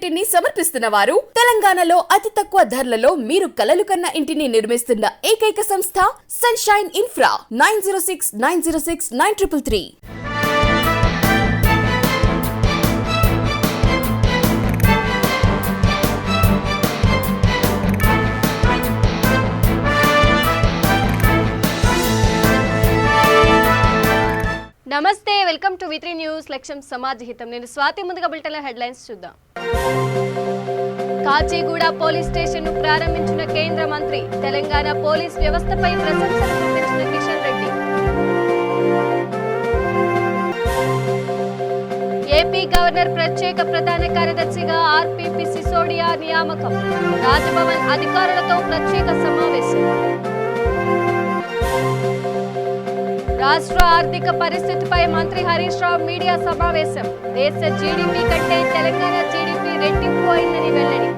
ఇంటిని సమర్పిస్తున్న వారు తెలంగాణలో అతి తక్కువ ధరలలో మీరు కలలు కన్న ఇంటిని నిర్మిస్తున్న ఏకైక సంస్థ సన్షైన్ ఇన్ఫ్రా 9069069333. నమస్తే, వెల్కమ్ టు V3 న్యూస్. లక్ష్యం సమాజ హితం. నేను స్వాతి. ముందుగా బులెటిన్ల హెడ్లైన్స్ చూద్దాం. కాచిగూడ పోలీస్ స్టేషన్ ను ప్రారంభించిన కేంద్ర మంత్రి. తెలంగాణ పోలీస్ వ్యవస్థపై ప్రశంసలు కురిపించిన కిషన్ రెడ్డి. ఏపీ గవర్నర్ ప్రత్యేక ప్రధాన కార్యదర్శిగా ఆర్పీపీ సిసోడియా నియామకం. రాజ్భవన్ అధికారులతో ప్రత్యేక సమావేశం. రాష్ట్ర ఆర్థిక పరిస్థితిపై మంత్రి హరీష్ రావు మీడియా సమావేశం. దేశ జీడీపీ కంటే తెలంగాణ జీడీపీ రెట్టింపు అయిందని వెల్లడి.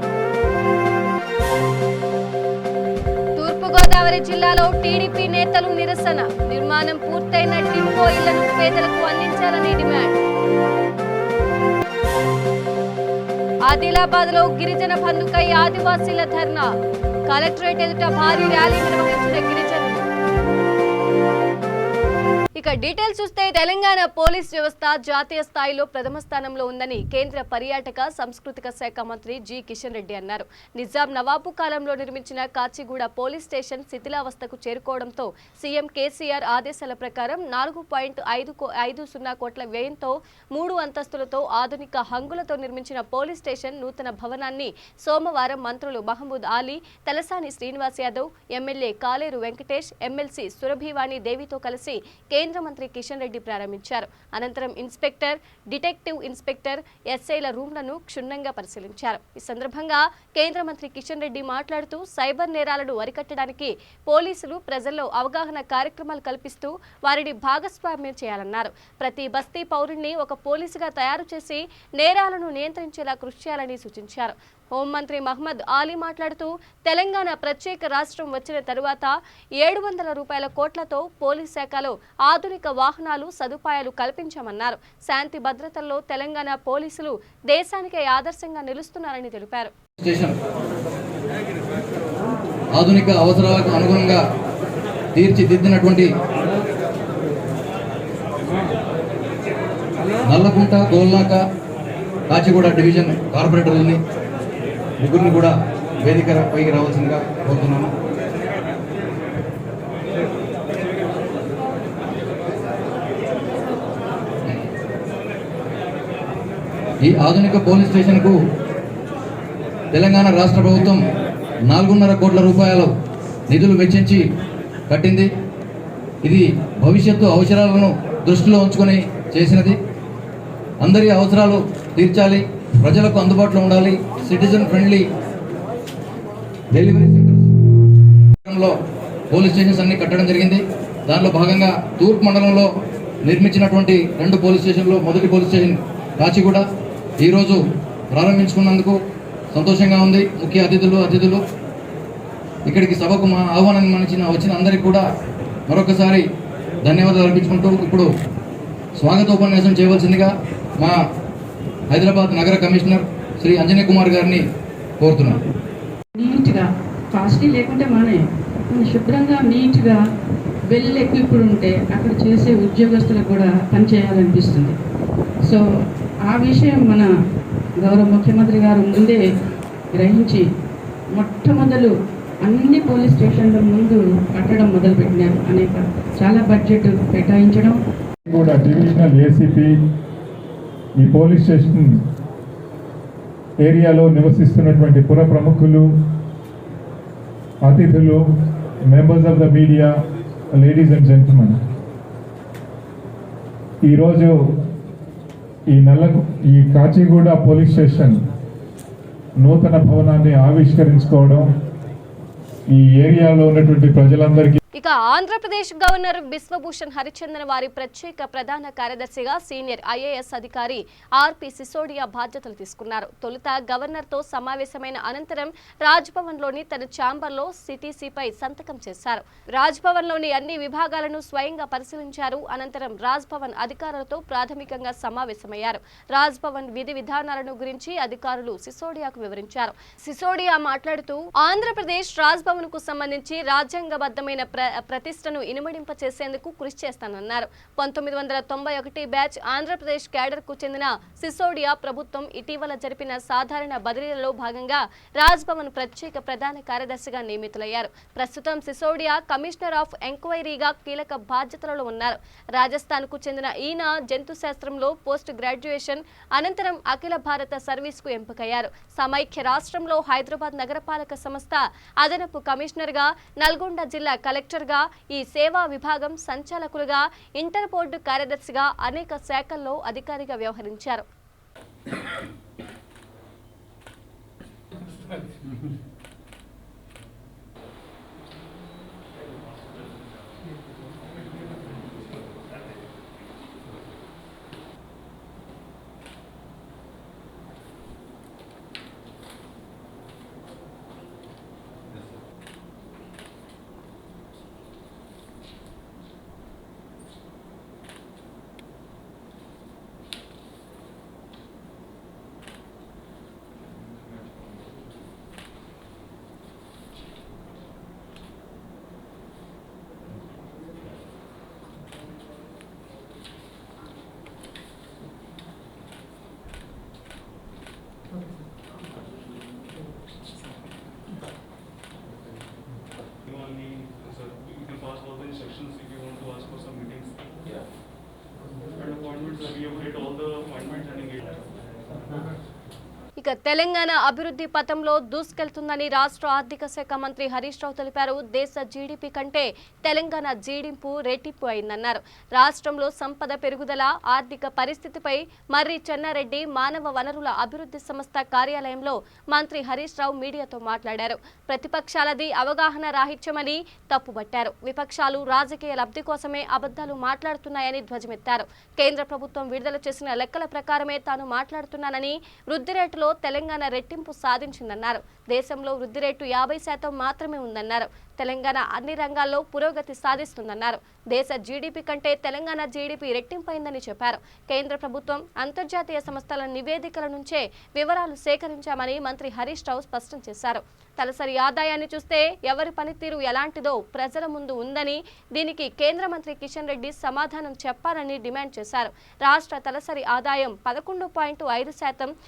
తూర్పుగోదావరి జిల్లాలో టీడీపీ నేతలు నిరసన. నిర్మాణం పూర్తయిన టింపో ఇళ్లను పేదలకు అందించాలని డిమాండ్. ఆదిలాబాద్ లో గిరిజన బంధుకై ఆదివాసీల ధర్నా. కలెక్టరేట్ ఎదుట భారీ ర్యాలీ నిర్వహించిన గిరిజనులు. ఇక డీటెయిల్స్ చూస్తే తెలంగాణ పోలీస్ వ్యవస్థ జాతీయ స్థాయిలో ప్రథమ స్థానంలో ఉందని కేంద్ర పర్యాటక సాంస్కృతిక శాఖ మంత్రి జి కిషన్ రెడ్డి అన్నారు. నిజాం నవాబు కాలంలో నిర్మించిన కాచిగూడ పోలీస్ స్టేషన్ శిథిలావస్థకు చేరుకోవడంతో సీఎం కేసీఆర్ ఆదేశాల ప్రకారం 4.50 కోట్ల వ్యయంతో 3 అంతస్తులతో ఆధునిక హంగులతో నిర్మించిన పోలీస్ స్టేషన్ నూతన భవనాన్ని సోమవారం మంత్రులు మహమూద్ ఆలీ, తలసాని శ్రీనివాస్ యాదవ్, ఎమ్మెల్యే కాలేరు వెంకటేష్, ఎమ్మెల్సీ సురభివాణి దేవితో కలిసి కేంద్ర మంత్రి కిషన్ రెడ్డి ప్రారంభించారు. అనంతరం ఇన్స్పెక్టర్, డిటెక్టివ్ ఇన్స్పెక్టర్, ఎస్ఐల రూమ్లను క్షుణ్ణంగా పరిశీలించారు. ఈ సందర్భంగా కేంద్ర మంత్రి కిషన్ రెడ్డి మాట్లాడుతూ సైబర్ నేరాలను అరికట్టడానికి పోలీసులు ప్రజల్లో అవగాహన కార్యక్రమాలు కల్పిస్తూ వారిని భాగస్వామ్యం చేయాలన్నారు. ప్రతి బస్తీ పౌరుణ్ణి ఒక పోలీసుగా తయారు చేసి నేరాలను నియంత్రించేలా కృషి చేయాలని సూచించారు. హోంమంత్రి మహమ్మద్ ఆలీ మాట్లాడుతూ తెలంగాణ ప్రత్యేక రాష్ట్రం వచ్చిన తరువాత 700 కోట్లతో పోలీస్ శాఖలో ఆధునిక వాహనాలు, సదుపాయాలు కల్పించామన్నారు. శాంతి భద్రతల్లో తెలంగాణ పోలీసులు దేశానికే ఆదర్శంగా నిలుస్తున్నారని తెలిపారు. ఆధునిక అవసరాలకు అనుగుణంగా తీర్చిదిద్దినటువంటి నల్లకుంట, గోల్నాక, కాచిగూడ డివిజన్ కార్పొరేటర్లని ముగ్గురిని కూడా వేదిక పైకి రావాల్సిందిగా కోరుతున్నాను. ఈ ఆధునిక పోలీస్ స్టేషన్కు తెలంగాణ రాష్ట్ర ప్రభుత్వం 4.5 కోట్ల రూపాయలు నిధులు వెచ్చించి కట్టింది. ఇది భవిష్యత్తు అవసరాలను దృష్టిలో ఉంచుకొని చేసినది. అందరి అవసరాలు తీర్చాలి, ప్రజలకు అందుబాటులో ఉండాలి, సిటిజన్ ఫ్రెండ్లీ డెలివరీ సెంటర్స్లో పోలీస్ స్టేషన్స్ అన్ని కట్టడం జరిగింది. దానిలో భాగంగా తూర్పు మండలంలో నిర్మించినటువంటి 2 పోలీస్ స్టేషన్లో మొదటి పోలీస్ స్టేషన్ కాచిగూడ ఈరోజు ప్రారంభించుకున్నందుకు సంతోషంగా ఉంది. ముఖ్య అతిథులు ఇక్కడికి సభకు మా ఆహ్వానం వచ్చిన అందరికీ కూడా మరొకసారి ధన్యవాదాలు అర్పించుకుంటూ ఇప్పుడు స్వాగతోపన్యాసం చేయవలసిందిగా మా హైదరాబాద్ నగర కమిషనర్ శ్రీ అంజనీయ కుమార్ గారిని కోరుతున్నాను. నీట్గా కాస్ట్లీ లేకుంటే మానే శుభ్రంగా నీట్గా వెల్ ఎక్విప్డ్ ఉంటే అక్కడ చేసే ఉద్యోగస్తులకు కూడా పనిచేయాలనిపిస్తుంది. సో ఆ విషయం మన గౌరవ ముఖ్యమంత్రి గారు ముందే గ్రహించి మొట్టమొదలు అన్ని పోలీస్ స్టేషన్ల ముందు కట్టడం మొదలుపెట్టినారు. చాలా బడ్జెట్ కేటాయించడం కూడా డివిజనల్ ఏసీపీ ఈ పోలీస్ స్టేషన్ ఏరియాలో నివసిస్తున్నటువంటి పుర ప్రముఖులు, అతిథులు, members of the media, ladies and gentlemen, ఈరోజు ఈ కాచిగూడ పోలీస్ స్టేషన్ నూతన భవనాన్ని ఆవిష్కరించుకోవడం ఈ ఏరియాలో ఉన్నటువంటి ప్రజలందరికీ ఇక ఆంధ్రప్రదేశ్ గవర్నర్ బిశ్వభూషణ్ హరిచందన్ వారి ప్రత్యేక ప్రధాన కార్యదర్శిగా సీనియర్ ఐఏఎస్ అధికారి ఆర్పి సిసోడియా బాధ్యతలు తీసుకున్నారు. తొలుత గవర్నర్తో సమావేశమైన అనంతరం రాజ్భవన్లోని తన ఛాంబర్లో సిటీసీపై సంతకం చేశారు. రాజ్భవన్లోని అన్ని విభాగాలను స్వయంగా పరిశీలించారు. అనంతరం రాజ్భవన్ అధికారులతో ప్రాథమికంగా సమావేశమయ్యారు. రాజ్భవన్ విధి విధానాలను గురించి అధికారులు సిసోడియాకు వివరించారు. సిసోడియా మాట్లాడుతూ ఆంధ్రప్రదేశ్ రాజ్భవన్ కు సంబంధించి రాజ్యాంగబద్ధమైన ప్రతిష్టను ఇనుమడింప చేసేందుకు కృషి చేస్తానన్నారు. 1991 బ్యాచ్ ఆంధ్రప్రదేశ్ క్యాడర్ కు చెందిన సిసోడియా ప్రభుత్వం ఇటీవల జరిపిన సాధారణ బదిలీలలో భాగంగా రాజ్భవన్ ప్రత్యేక ప్రధాన కార్యదర్శిగా నియమితులయ్యారు. ప్రస్తుతం సిసోడియా కమిషనర్ ఆఫ్ ఎంక్వైరీగా కీలక బాధ్యతలలో ఉన్నారు. రాజస్థాన్ కు చెందిన ఈయన జంతు శాస్త్రంలో పోస్ట్ గ్రాడ్యుయేషన్ అనంతరం అఖిల భారత సర్వీస్ కు ఎంపికయ్యారు. సమైక్య రాష్ట్రంలో హైదరాబాద్ నగరపాలక సంస్థ అదనపు కమిషనర్ గా, నల్గొండ జిల్లా కలెక్టర్ గా, ఈ సేవా విభాగం సంచాలకులుగా, ఇంటర్ బోర్డు కార్యదర్శిగా అనేక శాఖల్లో అధికారిగా వ్యవహరించారు. If you want to ask for some meetings, and appointments, we have hit all the appointments and engagement. ఇక తెలంగాణ అభివృద్ధి పథంలో దూసుకెళ్తుందని రాష్ట్ర ఆర్థిక శాఖ మంత్రి హరీష్ రావు తెలిపారు. దేశ జీడీపీ కంటే తెలంగాణ జీడింపు రెట్టింపు అయిందన్నారు. రాష్ట్రంలో సంపద పెరుగుదల, ఆర్థిక పరిస్థితిపై మర్రి చెన్నారెడ్డి మానవ వనరుల అభివృద్ధి సంస్థ కార్యాలయంలో మంత్రి హరీష్ రావు మీడియాతో మాట్లాడారు. ప్రతిపక్షాలది అవగాహన రాహిత్యమని తప్పుబట్టారు. విపక్షాలు రాజకీయ లబ్ధి కోసమే అబద్ధాలు మాట్లాడుతున్నాయని ధ్వజమెత్తారు. కేంద్ర ప్రభుత్వం విడుదల చేసిన లెక్కల ప్రకారమే తాను మాట్లాడుతున్నానని, వృద్ధి రేటులో తెలంగాణ రెట్టింపు సాధించిందన్నారు. దేశంలో వృద్ధి రేటు 50% మాత్రమే ఉందన్నారు. తెలంగాణ అన్ని రంగాల్లో పురోగతి సాధిస్తుందన్నారు. దేశ జీడీపీ కంటే తెలంగాణ జీడీపీ రెట్టింపైందని చెప్పారు. కేంద్ర ప్రభుత్వం, అంతర్జాతీయ సంస్థల నివేదికల నుంచే వివరాలు సేకరించామని మంత్రి హరీష్ రావు స్పష్టం చేశారు. తలసరి ఆదాయాన్ని చూస్తే ఎవరి పనితీరు ఎలాంటిదో ప్రజల ముందు ఉందని, దీనికి కేంద్ర మంత్రి కిషన్ రెడ్డి సమాధానం చెప్పాలని డిమాండ్ చేశారు. రాష్ట్ర తలసరి ఆదాయం 11.5%,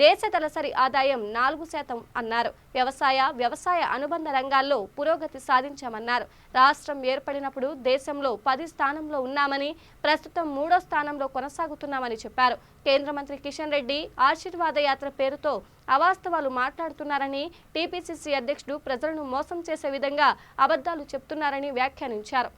దేశ తలసరి ఆదాయం 4% అన్నారు. వ్యవసాయ అనుబంధ రంగాల్లో పురోగతి సాధించామన్నారు. రాష్ట్రం ఏర్పడినప్పుడు దేశంలో 10 స్థానంలో ఉన్నామని, ప్రస్తుతం 3వ స్థానంలో కొనసాగుతున్నామని చెప్పారు. కేంద్ర మంత్రి కిషన్ రెడ్డి ఆశీర్వాద యాత్ర పేరుతో అవాస్తవాలు మాట్లాడుతున్నారని, టీపీసీసీ అధ్యక్షుడు ప్రజలను మోసం చేసే విధంగా అబద్ధాలు చెప్తున్నారని వ్యాఖ్యానించారు.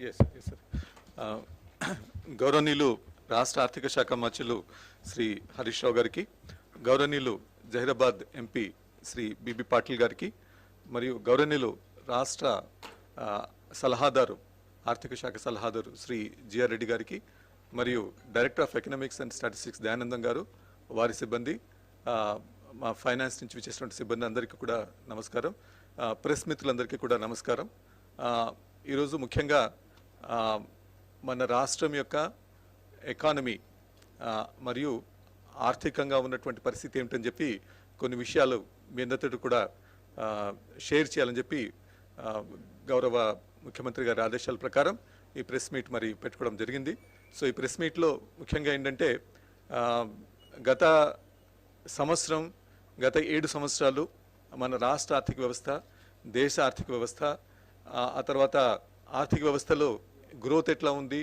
Yes, sir. గౌరవనీయులు రాష్ట్ర ఆర్థిక శాఖ మంత్రులు శ్రీ హరీష్ రావు గారికి, గౌరవనీయులు జహీరాబాద్ ఎంపీ శ్రీ బిబి పాటిల్ గారికి, మరియు గౌరవనీయులు రాష్ట్ర సలహాదారు, ఆర్థిక శాఖ సలహాదారు శ్రీ జిఆర్ రెడ్డి గారికి, మరియు director of economics and statistics Dayanandam గారు, వారి సిబ్బంది, మా ఫైనాన్స్ నుంచి వచ్చేసినటువంటి సిబ్బంది అందరికీ కూడా నమస్కారం. ప్రెస్ మిత్రులందరికీ కూడా నమస్కారం. ఈరోజు ముఖ్యంగా మన రాష్ట్రం యొక్క ఎకానమీ మరియు ఆర్థికంగా ఉన్నటువంటి పరిస్థితి ఏమిటని చెప్పి కొన్ని విషయాలు మీ అందరితో కూడా షేర్ చేయాలని చెప్పి గౌరవ ముఖ్యమంత్రి గారి ఆదేశాల ప్రకారం ఈ ప్రెస్ మీట్ మరి పెట్టుకోవడం జరిగింది. సో ఈ ప్రెస్ మీట్లో ముఖ్యంగా ఏంటంటే గత 7 సంవత్సరాలు మన రాష్ట్ర ఆర్థిక వ్యవస్థ దేశ ఆర్థిక వ్యవస్థ, ఆ తర్వాత ఆర్థిక వ్యవస్థలో గ్రోత్ ఎట్లా ఉంది,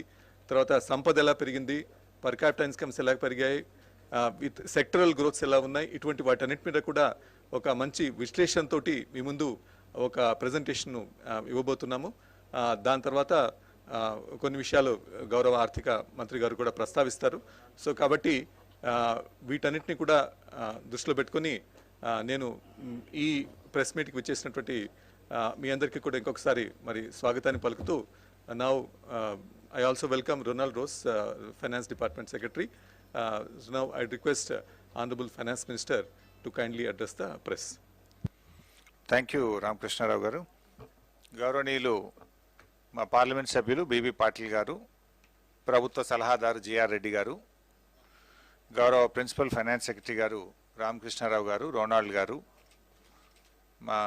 తర్వాత సంపద ఎలా పెరిగింది, పర్ క్యాపిటల్ ఇన్కమ్స్ ఎలా పెరిగాయి, విత్ సెక్టరల్ గ్రోత్స్ ఎలా ఉన్నాయి, ఇటువంటి వాటన్నిటి మీద కూడా ఒక మంచి విశ్లేషణతోటి మీ ముందు ఒక ప్రజెంటేషన్ను ఇవ్వబోతున్నాము. దాని తర్వాత కొన్ని విషయాలు గౌరవ ఆర్థిక మంత్రి గారు కూడా ప్రస్తావిస్తారు. సో కాబట్టి వీటన్నిటిని కూడా దృష్టిలో పెట్టుకొని నేను ఈ ప్రెస్ మీట్కి విచ్చేసినటువంటి మీ అందరికీ కూడా ఇంకొకసారి మరి స్వాగతాన్ని పలుకుతూ, now I also welcome Ronald Rose, Finance Department Secretary. So now I request Honorable Finance Minister to kindly address the press. Thank you Ramakrishna Rao garu. గౌరవనీయులు మా పార్లమెంట్ సభ్యులు బీబీ పాటిల్ గారు, ప్రభుత్వ సలహాదారు జిఆర్ రెడ్డి గారు, గౌరవ ప్రిన్సిపల్ ఫైనాన్స్ సెక్రటరీ గారు రామకృష్ణారావు గారు, రొనాల్డ్ గారు, మా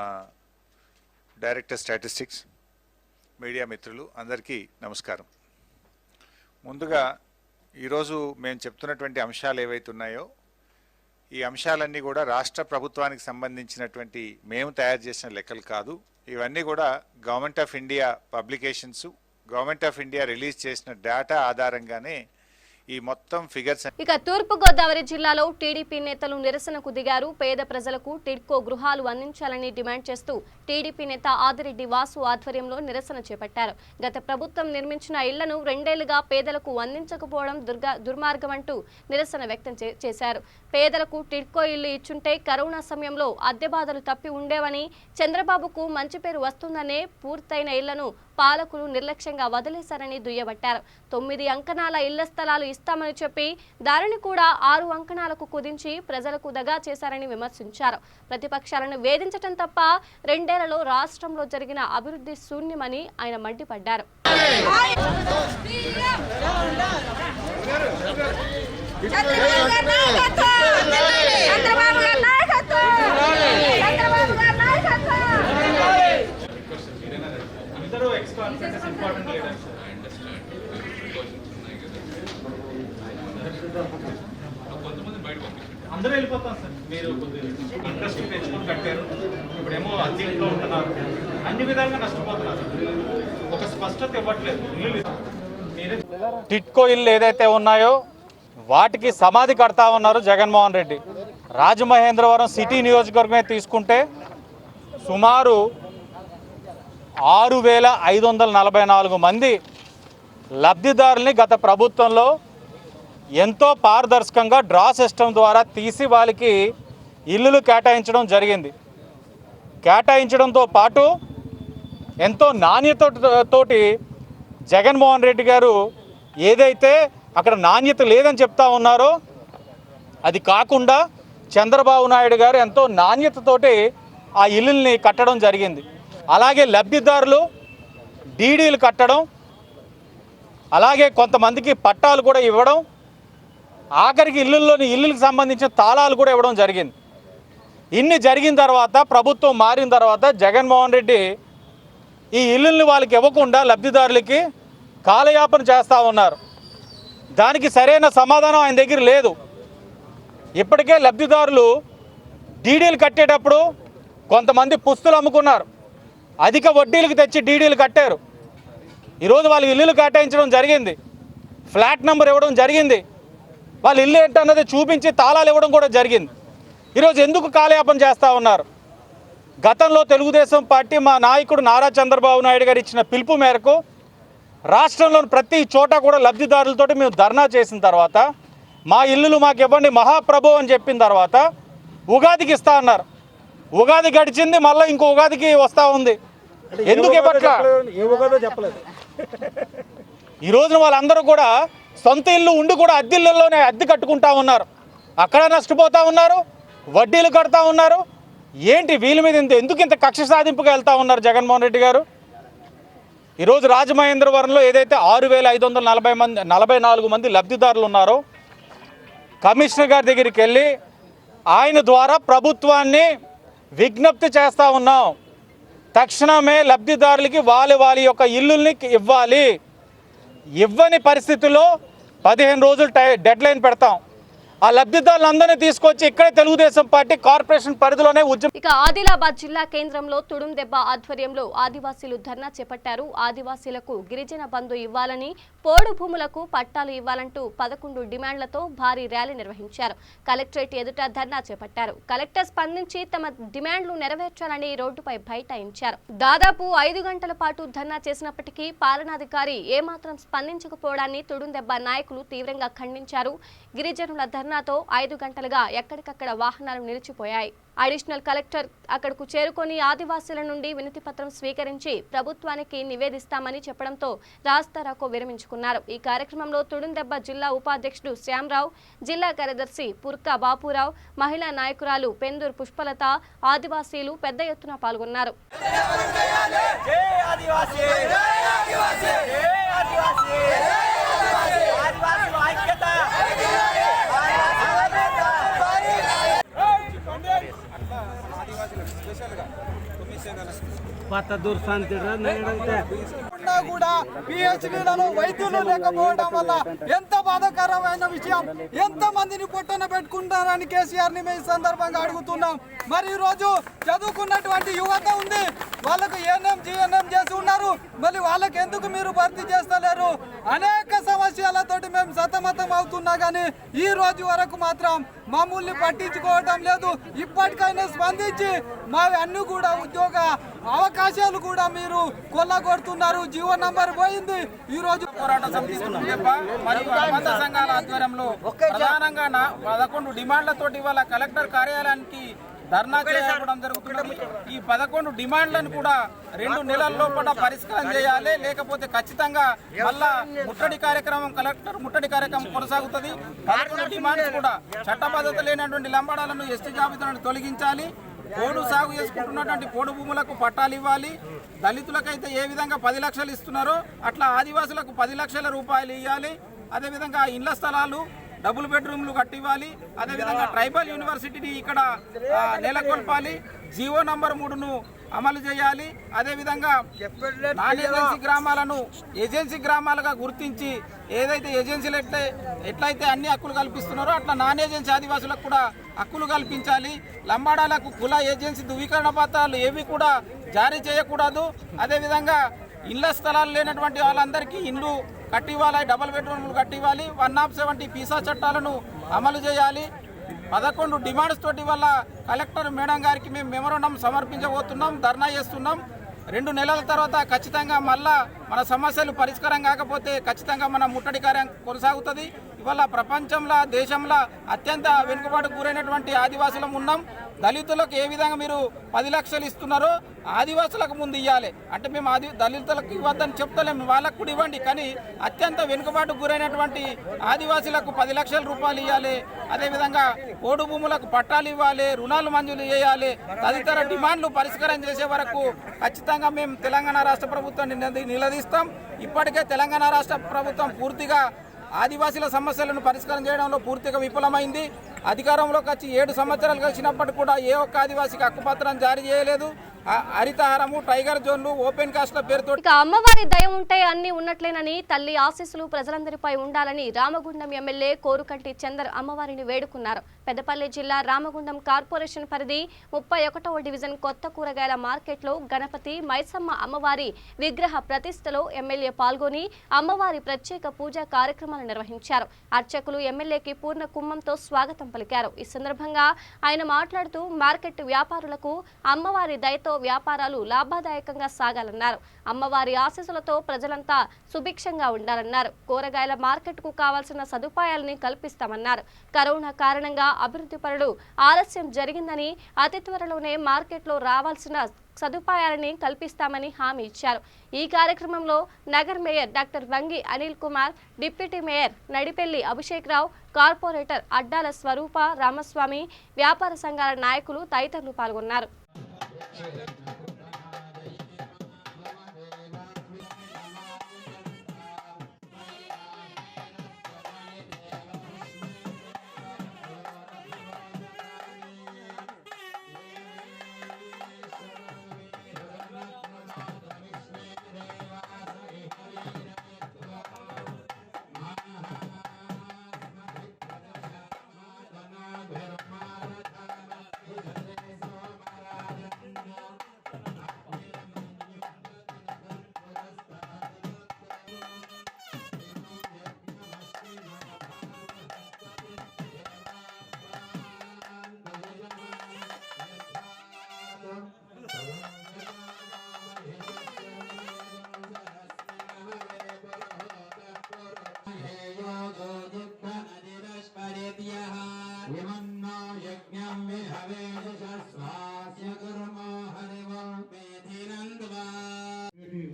డైరెక్టర్ స్టాటిస్టిక్స్, మీడియా మిత్రులు అందరికీ నమస్కారం. ముందుగా ఈరోజు మేము చెప్తున్నటువంటి అంశాలు ఏవైతే ఉన్నాయో ఈ అంశాలన్నీ కూడా రాష్ట్ర ప్రభుత్వానికి సంబంధించినటువంటి మేము తయారు చేసిన లెక్కలు కాదు. ఇవన్నీ కూడా government of India publications, government of India release చేసిన డేటా ఆధారంగానే ఈ మొత్తం ఫిగర్స్. ఇక తూర్పుగోదావరి జిల్లాలో టీడీపీ నేతలు నిరసనకు దిగారు. పేద ప్రజలకు టిడ్కో గృహాలు అందించాలని డిమాండ్ చేస్తూ టీడీపీ నేత ఆదిరెడ్డి వాసు ఆధ్వర్యంలో నిరసన చేపట్టారు. గత ప్రభుత్వం నిర్మించిన ఇళ్లను 2 ఏళ్లుగా పేదలకు అందించకపోవడం దుర్మార్గం అంటూ నిరసన వ్యక్తం చేశారు. పేదలకు టిడ్కో ఇల్లు ఇచ్చుంటే కరోనా సమయంలో అద్దె బాధలు తప్పి ఉండేవని, చంద్రబాబుకు మంచి పేరు వస్తుందనే పూర్తయిన ఇళ్లను పాలకులు నిర్లక్ష్యంగా వదిలేశారని దుయ్యబట్టారు. 9 అంకణాల ఇళ్ల స్థలాలు ఇస్తామని చెప్పి దానిని కూడా 6 అంకణాలకు కుదించి ప్రజలకు దగా చేశారని విమర్శించారు. ప్రతిపక్షాలను వేధించటం తప్ప 2 ఏళ్లలో రాష్ట్రంలో జరిగిన అభివృద్ధి శూన్యమని ఆయన మండిపడ్డారు. అందరూ వెళ్ళిపోతాం సార్. మీరు ఇంట్రెస్ట్ తెచ్చుకొని కట్టారు, ఇప్పుడేమో అద్దెంట్లో ఉంటున్నారు, అన్ని విధాలుగా నష్టపోతున్నారు. ఒక స్పష్టత ఇవ్వట్లేదు. టిట్కో ఇల్లు ఏదైతే ఉన్నాయో వాటికి సమాధి కడతా ఉన్నారు జగన్మోహన్ రెడ్డి. రాజమహేంద్రవరం సిటీ నియోజకవర్గమే తీసుకుంటే సుమారు 6,544 మంది లబ్ధిదారుల్ని గత ప్రభుత్వంలో ఎంతో పారదర్శకంగా డ్రా సిస్టమ్ ద్వారా తీసి వాళ్ళకి ఇల్లులు కేటాయించడం జరిగింది. కేటాయించడంతో పాటు ఎంతో నాణ్యతతోటి జగన్మోహన్ రెడ్డి గారు ఏదైతే అక్కడ నాణ్యత లేదని చెప్తా ఉన్నారో అది కాకుండా చంద్రబాబు నాయుడు గారు ఎంతో నాణ్యతతోటి ఆ ఇల్లుల్ని కట్టడం జరిగింది. అలాగే లబ్ధిదారులు డీడీలు కట్టడం, అలాగే కొంతమందికి పట్టాలు కూడా ఇవ్వడం, ఆఖరికి ఇల్లులకు సంబంధించిన తాళాలు కూడా ఇవ్వడం జరిగింది. ఇన్ని జరిగిన తర్వాత ప్రభుత్వం మారిన తర్వాత జగన్మోహన్ రెడ్డి ఈ ఇల్లుల్ని వాళ్ళకి ఇవ్వకుండా లబ్ధిదారులకి కాలయాపన చేస్తూ ఉన్నారు. దానికి సరైన సమాధానం ఆయన దగ్గర లేదు. ఇప్పటికే లబ్ధిదారులు డీడీలు కట్టేటప్పుడు కొంతమంది పుస్తులు అమ్ముకున్నారు, అధిక వడ్డీలకు తెచ్చి డీడీలు కట్టారు. ఈరోజు వాళ్ళు ఇల్లులు కేటాయించడం జరిగింది, ఫ్లాట్ నెంబర్ ఇవ్వడం జరిగింది, వాళ్ళు ఇల్లు ఏంటన్నది చూపించి తాళాలు ఇవ్వడం కూడా జరిగింది. ఈరోజు ఎందుకు కాలయాపన చేస్తూ ఉన్నారు? గతంలో తెలుగుదేశం పార్టీ మా నాయకుడు నారా చంద్రబాబు నాయుడు గారు ఇచ్చిన పిలుపు మేరకు రాష్ట్రంలోని ప్రతి చోట కూడా లబ్ధిదారులతో మేము ధర్నా చేసిన తర్వాత మా ఇల్లులు మాకు ఇవ్వండి మహాప్రభు అని చెప్పిన తర్వాత ఉగాదికి ఇస్తా అన్నారు. ఉగాది గడిచింది, మళ్ళీ ఇంకో ఉగాదికి వస్తూ ఉంది. ఎందుకు చెప్పలేదు? ఈ రోజున వాళ్ళందరూ కూడా సొంత ఇల్లు ఉండి కూడా అద్దెల్లోనే అద్దె కట్టుకుంటా ఉన్నారు. అక్కడ నష్టపోతూ ఉన్నారు, వడ్డీలు కడతా ఉన్నారు. ఏంటి వీళ్ళ మీద ఎందుకు ఇంత కక్ష సాధింపుగా వెళ్తూ ఉన్నారు జగన్మోహన్ రెడ్డి గారు? ఈరోజు రాజమహేంద్రవరంలో ఏదైతే 6,544 మంది లబ్ధిదారులు ఉన్నారో కమిషనర్ గారి దగ్గరికి వెళ్ళి ఆయన ద్వారా ప్రభుత్వాన్ని విజ్ఞప్తి చేస్తూ ఉన్నాం. తక్షణమే లబ్ధిదారులకి వాళ్ళ యొక్క ఇల్లుల్ని ఇవ్వాలి. ఇవ్వని పరిస్థితుల్లో 15 రోజులు డెడ్ లైన్ పెడతాం. ఆ లబ్ధిదారులందరినీ తీసుకొచ్చి ఇక్కడే తెలుగుదేశం పార్టీ కార్పొరేషన్ పరిధిలోనే ఉద్యమం. ఇక ఆదిలాబాద్ జిల్లా కేంద్రంలో తుడుం దెబ్బ ఆధ్వర్యంలో ఆదివాసీలు ధర్నా చేపట్టారు. ఆదివాసీలకు గిరిజన బంధు ఇవ్వాలని, పోడు భూములకు పట్టాలు ఇవ్వాలంటూ 11 డిమాండ్లతో భారీ ర్యాలీ నిర్వహించారు. కలెక్టరేట్ ఎదుట ధర్నా చేపట్టారు. కలెక్టర్ స్పందించి తమ డిమాండ్లు నెరవేర్చాలని రోడ్డుపై బైఠాయించారు. దాదాపు 5 గంటల పాటు ధర్నా చేసినప్పటికీ పాలనాధికారి ఏమాత్రం స్పందించకపోవడాన్ని తుడుం దెబ్బ నాయకులు తీవ్రంగా ఖండించారు. గిరిజనుల ధర్నాతో 5 గంటలుగా ఎక్కడికక్కడ వాహనాలు నిలిచిపోయాయి. అడిషనల్ కలెక్టర్ అక్కడకు చేరుకొని ఆదివాసీల నుండి వినతి పత్రం స్వీకరించి ప్రభుత్వానికి నివేదిస్తామని చెప్పడంతో రాస్తారోకో విరమించుకున్నారు. ఈ కార్యక్రమంలో తుడుందెబ్బ జిల్లా ఉపాధ్యక్షుడు శ్యామరావు, జిల్లా కార్యదర్శి పుర్కా బాపురావు, మహిళా నాయకురాలు పెందూరు పుష్పలత, ఆదివాసీలు పెద్ద ఎత్తున పాల్గొన్నారు. కూడా పిహెచ్డీలలో వైద్యులు లేకపోవడం వల్ల ఎంత బాధాకరమైన విషయం. ఎంత మందిని పొట్టన పెట్టుకుంటారని కేసీఆర్ ని మేము సందర్భంగా అడుగుతున్నాం. మరి ఈ రోజు చదువుకున్నటువంటి యువత ఉంది, వాళ్ళకు ఏఎన్ఎం జిఎన్ఎం చేసి ఉన్నారు, మళ్ళీ వాళ్ళకి ఎందుకు మీరు భర్తీ చేస్తలేరు? అనేక సమస్యలతోటి మేము సతమతం అవుతున్నా కానీ ఈ రోజు వరకు మాత్రం మామూలు పట్టించుకోవటం లేదు. ఇప్పటికైనా స్పందించి మా అన్ని కూడా ఉద్యోగ అవకాశాలు కూడా మీరు కొల్లగొడుతున్నారు. జీవో నంబర్ పోయింది. ఈ రోజు పోరాట సమితి మరియు అనుబంధ సంఘాల ఆధ్వర్యంలో ప్రధానంగా 11 డిమాండ్లతోటి ఇవాళ కలెక్టర్ కార్యాలయానికి ధర్నా చేయడం జరుగుతున్నది. ఈ 11 డిమాండ్లను కూడా 2 నెలల లోపల పరిష్కారం చేయాలి, లేకపోతే ఖచ్చితంగా మళ్ళా ముట్టడి కార్యక్రమం, కలెక్టర్ ముట్టడి కార్యక్రమం కొనసాగుతుంది. 11 డిమాండ్స్ కూడా చట్టబద్ధత లేనటువంటి లంబాడాలను ఎస్టీ జాబితాను తొలగించాలి, పోడు సాగు చేసుకుంటున్నటువంటి పోడు భూములకు పట్టాలు ఇవ్వాలి, దళితులకైతే ఏ విధంగా 10 లక్షలు ఇస్తున్నారో అట్లా ఆదివాసులకు 10 లక్షల రూపాయలు ఇవ్వాలి. అదేవిధంగా ఇండ్ల స్థలాలు, డబుల్ బెడ్రూమ్లు కట్టివ్వాలి. అదేవిధంగా ట్రైబల్ యూనివర్సిటీని ఇక్కడ నెలకొల్పాలి. జీవో నంబర్ 3ను అమలు చేయాలి. అదేవిధంగా నాన్ ఏజెన్సీ గ్రామాలను ఏజెన్సీ గ్రామాలుగా గుర్తించి ఏదైతే ఏజెన్సీలు ఎట్లయితే అన్ని హక్కులు కల్పిస్తున్నారో అట్లా నాన్ ఏజెన్సీ ఆదివాసులకు కూడా హక్కులు కల్పించాలి. లంబాడాలకు కుల ఏజెన్సీ ధృవీకరణ పత్రాలు ఏవి కూడా జారీ చేయకూడదు. అదేవిధంగా ఇళ్ల స్థలాలు లేనటువంటి వాళ్ళందరికీ ఇండ్లు కట్టివ్వాలి, డబుల్ బెడ్రూమ్లు కట్టివ్వాలి. 170 పీసా చట్టాలను అమలు చేయాలి. 11 డిమాండ్స్ తోటి వల్ల కలెక్టర్ మేడం గారికి మేము మెమోరాండం సమర్పించబోతున్నాం, ధర్నా చేస్తున్నాం. 2 నెలల తర్వాత ఖచ్చితంగా మళ్ళా మన సమస్యలు పరిష్కారం కాకపోతే ఖచ్చితంగా మన ముట్టడి కార్యం కొనసాగుతుంది. ఇవాళ ప్రపంచంలో, దేశంలో అత్యంత వెనుకబాటుకు గురైనటువంటి ఆదివాసులం ఉన్నాం. దళితులకు ఏ విధంగా మీరు 10 లక్షలు ఇస్తున్నారో ఆదివాసులకు ముందు ఇవ్వాలి. అంటే మేము దళితులకు ఇవ్వద్దని చెప్తలేము, వాళ్ళకు కూడా ఇవ్వండి. కానీ అత్యంత వెనుకబాటుకు గురైనటువంటి ఆదివాసులకు 10 లక్షల రూపాయలు ఇవ్వాలి. అదేవిధంగా పోడు భూములకు పట్టాలు ఇవ్వాలి, రుణాలు మంజూరు చేయాలి. తదితర డిమాండ్లు పరిష్కారం చేసే వరకు ఖచ్చితంగా మేము తెలంగాణ రాష్ట్ర ప్రభుత్వాన్ని నిలదీస్తాం. ఇప్పటికే తెలంగాణ రాష్ట్ర ప్రభుత్వం పూర్తిగా ఆదివాసీల సమస్యలను పరిష్కారం చేయడంలో పూర్తిగా విఫలమైంది. అధికారంలోకి వచ్చి 7 సంవత్సరాలు కలిసినప్పటికీ కూడా ఏ ఒక్క ఆదివాసీకి హక్కుపత్రం జారీ చేయలేదు. హరితహారము, టైగర్ జోన్లు, ఓపెన్ కాస్ట్ల పేరుతో ఇక అమ్మవారి దయ ఉంటే అన్ని ఉన్నట్లేనని, తల్లి ఆశీస్సులు ప్రజలందరిపై ఉండాలని రామగుండం ఎమ్మెల్యే కోరుకంటి చందర్ అమ్మవారిని వేడుకున్నారు. పెద్దపల్లి జిల్లా రామగుండం కార్పొరేషన్ పరిధి 31వ డివిజన్ కొత్త కూరగాయల మార్కెట్లో గణపతి, మైసమ్మ అమ్మవారి విగ్రహ ప్రతిష్టలో ఎమ్మెల్యే పాల్గొని అమ్మవారి ప్రత్యేక పూజా కార్యక్రమాలు నిర్వహించారు. అర్చకులు ఎమ్మెల్యేకి పూర్ణ కుంభంతో స్వాగతం పలికారు. ఈ సందర్భంగా ఆయన మాట్లాడుతూ మార్కెట్ వ్యాపారులకు అమ్మవారి దయతో వ్యాపారాలు లాభదాయకంగా సాగాలన్నారు. అమ్మవారి ఆశీస్సులతో ప్రజలంతా సుభిక్షంగా ఉండాలన్నారు. కూరగాయల మార్కెట్కు కావాల్సిన సదుపాయాలని కల్పిస్తామన్నారు. కరోనా కారణంగా అభివృద్ధి పనులు ఆలస్యం జరిగిందని, అతి త్వరలోనే మార్కెట్లో రావాల్సిన సదుపాయాలని కల్పిస్తామని హామీ ఇచ్చారు. ఈ కార్యక్రమంలో నగర్ మేయర్ డాక్టర్ వంగి అనిల్ కుమార్, డిప్యూటీ మేయర్ నడిపెల్లి అభిషేక్ రావు, కార్పొరేటర్ అడ్డాల స్వరూప రామస్వామి, వ్యాపార సంఘాల నాయకులు తదితరులు పాల్గొన్నారు.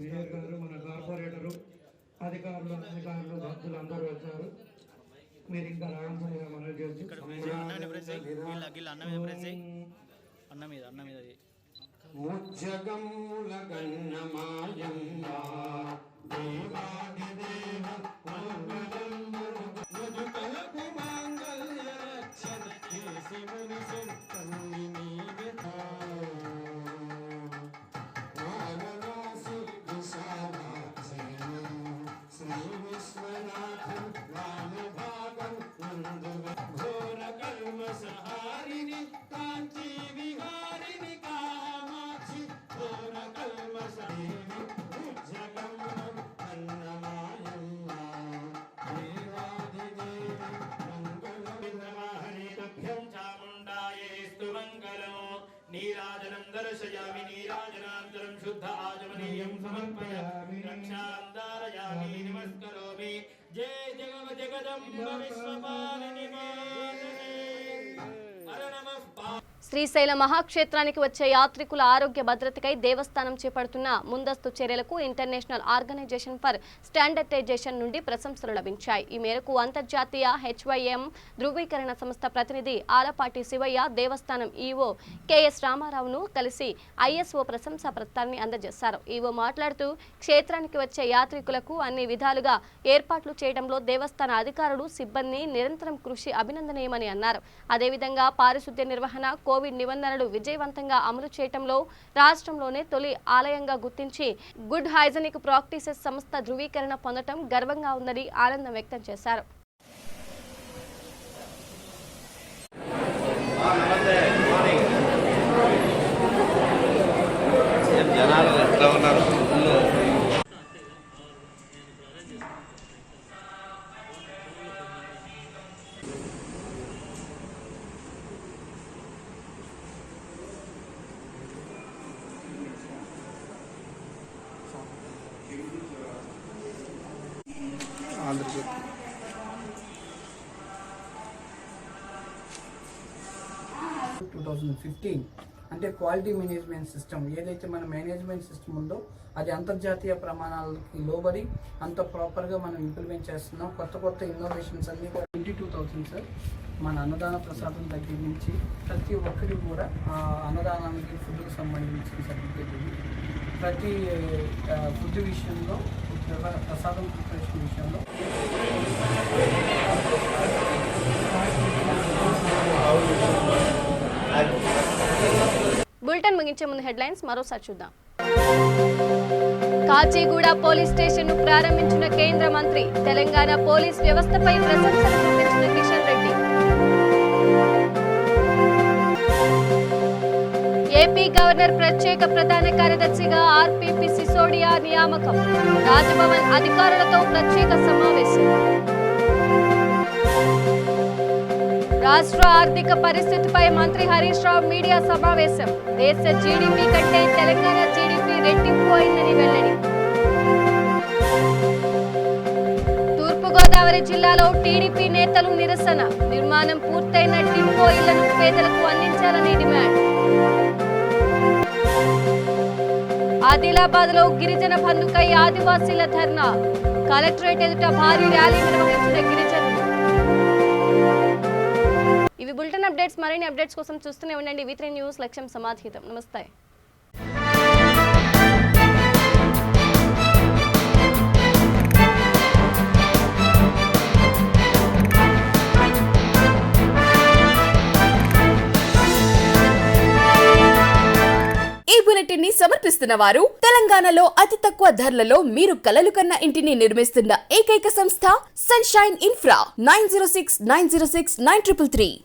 మేయర్ గారు, మన కార్పొరేటరు, అధికారులు భక్తులు అందరూ వచ్చారు. మీరు ఇంకా రావాల్సిందిగా మనం చేసి అన్న మీద నీరాజనం దర్శయామి నీరాజనాంతరం శుద్ధ ఆచమనీయం సమర్పయామి రక్షాం ధారయామి నమస్కరోమి జయ జగవ జగదంబ విశ్వపాలిని మాతనే హర నమః. శ్రీశైల మహాక్షేత్రానికి వచ్చే యాత్రికుల ఆరోగ్య భద్రతకై దేవస్థానం చేపడుతున్న ముందస్తు చర్యలకు ఇంటర్నేషనల్ ఆర్గనైజేషన్ ఫర్ స్టాండర్డైజేషన్ నుండి ప్రశంసలు లభించాయి. ఈ మేరకు అంతర్జాతీయ HYM ధృవీకరణ సంస్థ ప్రతినిధి ఆలపాటి శివయ్య దేవస్థానం ఈవో కెఎస్ రామారావును కలిసి ISO ప్రశంసా పత్రాన్ని అందజేశారు. ఈవో మాట్లాడుతూ క్షేత్రానికి వచ్చే యాత్రికులకు అన్ని విధాలుగా ఏర్పాట్లు చేయడంలో దేవస్థాన అధికారులు సిబ్బంది నిరంతరం కృషి అభినందనీయమని అన్నారు. అదేవిధంగా పారిశుద్ధ్య నిర్వహణ, కోవిడ్ నిబంధనలు విజయవంతంగా అమలు చేయడంలో రాష్ట్రంలోనే తొలి ఆలయంగా గుర్తించి గుడ్ హైజెనిక్ ప్రాక్టీసెస్ సంస్థ ధృవీకరణ పొందడం గర్వంగా ఉందని ఆనందం వ్యక్తం చేశారు. అంటే క్వాలిటీ మేనేజ్మెంట్ సిస్టమ్ ఏదైతే మన మేనేజ్మెంట్ సిస్టమ్ ఉందో అది అంతర్జాతీయ ప్రమాణాలకి లోబడి అంత ప్రాపర్గా మనం ఇంప్లిమెంట్ చేస్తున్నాం. కొత్త ఇన్నోవేషన్స్ అన్నీ 22,000 సార్. మన అన్నదాన ప్రసాదం దగ్గర నుంచి ప్రతి ఒక్కరికి కూడా అన్నదానానికి ఫుడ్కి సంబంధించిన సర్టిఫికేట్ ఉంది. ప్రతి ఫుడ్ విషయంలో, ప్రసాదం ప్రిపరేషన్ విషయంలో బులెటిన్ ముగించే ముందు హెడ్లైన్స్ మరోసారి చూద్దాం. కాచిగూడ పోలీస్ స్టేషన్ ను ప్రారంభించిన కేంద్ర మంత్రి, తెలంగాణ పోలీస్ వ్యవస్థపై ప్రశంసలు కురిపించిన కిషన్ రెడ్డి. ఏపీ గవర్నర్ ప్రత్యేక ప్రధాన కార్యదర్శిగా ఆర్పీపీ సిసోడియా నియామకం, రాజ్భవన్ అధికారులతో ప్రత్యేక సమావేశం. రాష్ట్ర ఆర్థిక పరిస్థితిపై మంత్రి హరీష్ రావు మీడియా సమావేశం, దేశ జీడీపీ కంటే తెలంగాణ జీడీపీ రెట్టింపు అయిందని వెల్లడి. తూర్పుగోదావరి జిల్లాలో టీడీపీ నేతలు నిరసన, నిర్మాణం పూర్తయిన టింపో ఇళ్లను పేదలకు అందించాలని డిమాండ్. ఆదిలాబాద్ లో గిరిజన బంధుకై ఆదివాసీల ధర్నా, కలెక్టరేట్ ఎదుట భారీ ర్యాలీ నిర్వహించిన గిరిజనులు. ఇవి బులెటిన్ అప్డేట్స్. మరిన్ని అప్డేట్స్ కోసం చూస్తూనే ఉండండి V3 న్యూస్. లక్ష్యం సమాధితం. నమస్తే. ఈ బులెటిన్ ని సమర్పిస్తున్న వారు తెలంగాణలో అతి తక్కువ ధరలలో మీరు కలలు కన్న ఇంటిని నిర్మిస్తున్న ఏకైక సంస్థ సన్షైన్ ఇన్ఫ్రా 9069069333.